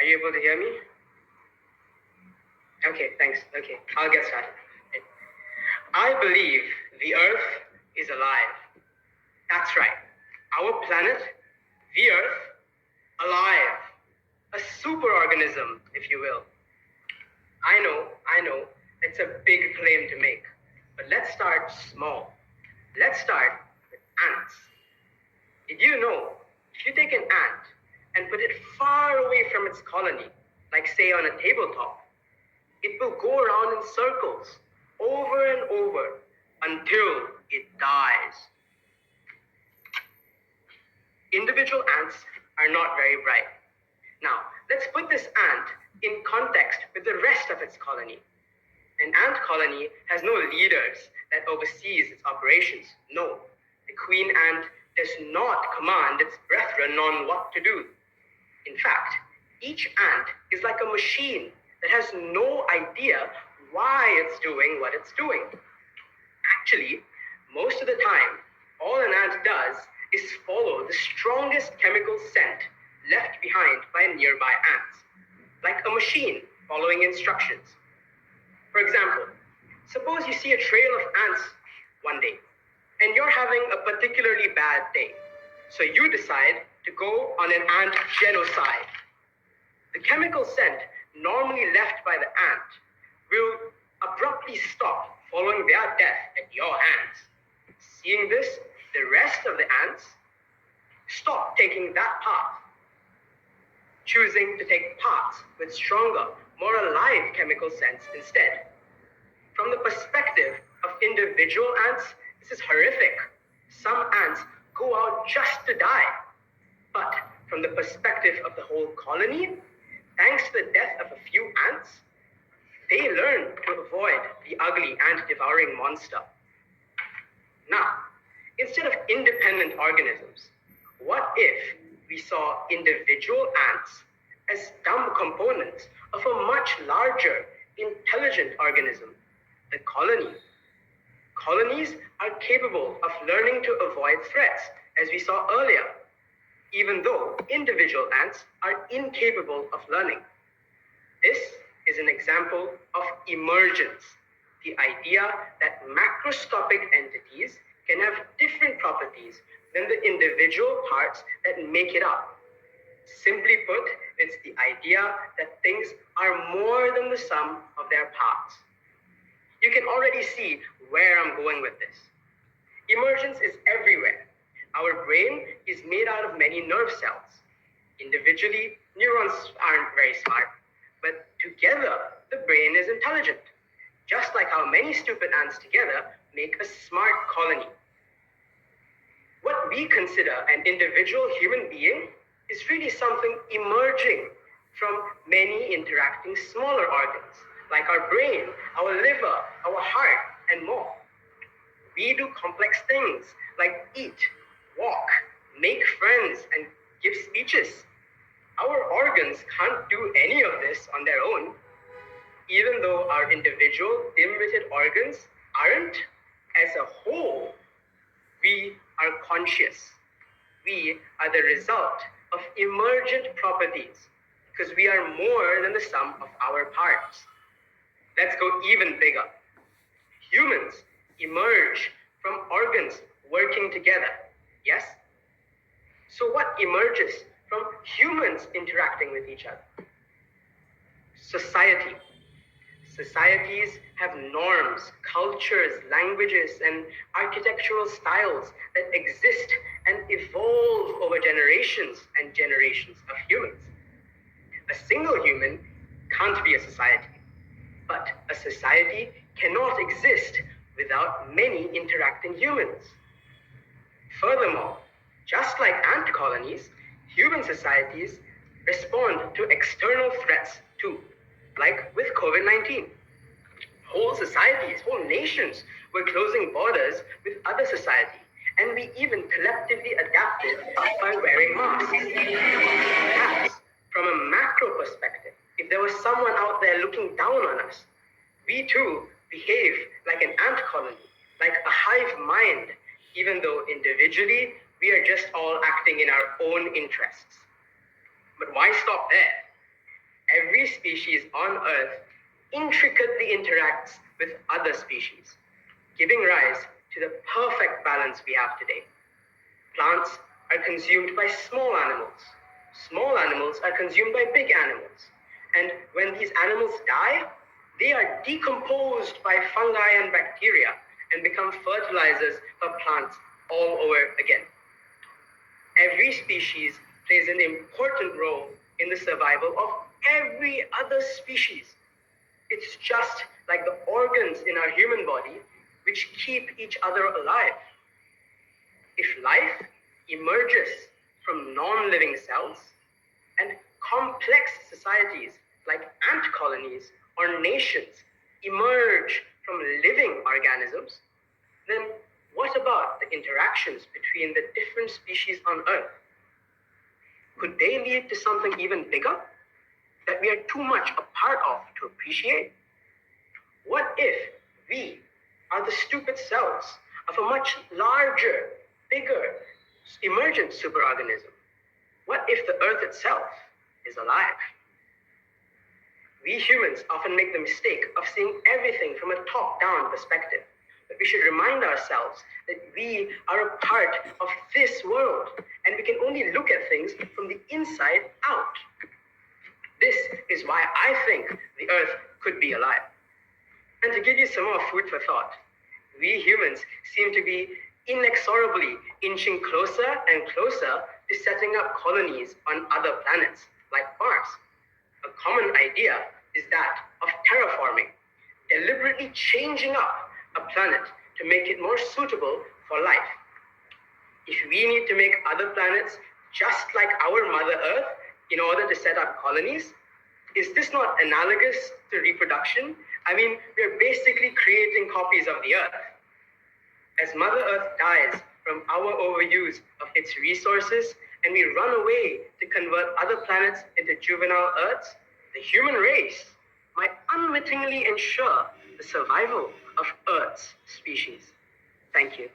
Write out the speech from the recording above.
you able to hear me? Okay, thanks. Okay, I'll get started. I believe the Earth is alive. That's right. Our planet, the Earth, alive. A superorganism, if you will. I know, it's a big claim to make. But let's start small. Let's start with ants. Did you know, if you take an ant and put it far away from its colony, like say on a tabletop, it will go around in circles, over and over, until it dies. Individual ants are not very bright. Now, let's put this ant in context with the rest of its colony. An ant colony has no leaders that oversees its operations. No, the queen ant does not command its brethren on what to do. In fact, each ant is like a machine that has no idea why it's doing what it's doing. Actually, most of the time, all an ant does is follow the strongest chemical scent left behind by nearby ants, like a machine following instructions. For example, suppose you see a trail of ants one day, and you're having a particularly bad day, so you decide to go on an ant genocide. The chemical scent normally left by the ant will abruptly stop following their death at your hands. Seeing this, the rest of the ants stop taking that path, choosing to take paths with stronger, more alive chemical scents instead. From the perspective of individual ants, this is horrific. Some ants go out just to die. But from the perspective of the whole colony, thanks to the death of a few ants, they learn to avoid the ugly ant-devouring monster. Now, instead of independent organisms, what if we saw individual ants as dumb components of a much larger, intelligent organism, the colony? Colonies are capable of learning to avoid threats, as we saw earlier, even though individual ants are incapable of learning. This is an example of emergence, the idea that macroscopic entities can have different properties than the individual parts that make it up. Simply put, it's the idea that things are more than the sum of their parts. You can already see where I'm going with this. Emergence is everywhere. Our brain is made out of many nerve cells. Individually, neurons aren't very smart, but together, the brain is intelligent. Just like how many stupid ants together make a smart colony. What we consider an individual human being is really something emerging from many interacting smaller organs, like our brain, our liver, our heart, and more. We do complex things like eat, walk, make friends, and give speeches. Our organs can't do any of this on their own, even though our individual dim-witted organs aren't. As a whole, we are conscious. We are the result of emergent properties because we are more than the sum of our parts. Let's go even bigger. Humans emerge from organs working together, yes? So what emerges from humans interacting with each other? Society. Societies have norms, cultures, languages, and architectural styles that exist and evolve over generations and generations of humans. A single human can't be a society, but a society cannot exist without many interacting humans. Furthermore, just like ant colonies, human societies respond to external threats too, like with COVID-19. Whole societies, whole nations were closing borders with other society, and we even collectively adapted by wearing masks. Perhaps, from a macro perspective, if there was someone out there looking down on us, we too behave like an ant colony, like a hive mind, even though individually we are just all acting in our own interests. But why stop there? every species on Earth intricately interacts with other species, giving rise to the perfect balance we have today. Plants are consumed by small animals. Small animals are consumed by big animals. And when these animals die, they are decomposed by fungi and bacteria and become fertilizers for plants all over again. Every species plays an important role in the survival of every other species. It's just like the organs in our human body which keep each other alive. If life emerges from non-living cells and complex societies like ant colonies or nations emerge from living organisms, then what about the interactions between the different species on Earth? Could they lead to something even bigger that we are too much a part of to appreciate? What if we are the stupid cells of a much larger, bigger, emergent superorganism? What if the Earth itself is alive? We humans often make the mistake of seeing everything from a top-down perspective. But we should remind ourselves that we are a part of this world, and we can only look at things from the inside out. This is why I think the Earth could be alive. And to give you some more food for thought, we humans seem to be inexorably inching closer and closer to setting up colonies on other planets, like Mars. A common idea is that of terraforming, deliberately changing up a planet to make it more suitable for life. If we need to make other planets just like our Mother Earth in order to set up colonies, is this not analogous to reproduction? I mean, we're basically creating copies of the Earth. As Mother Earth dies from our overuse of its resources and we run away to convert other planets into juvenile Earths, the human race might unwittingly ensure the survival of Earth's species. Thank you.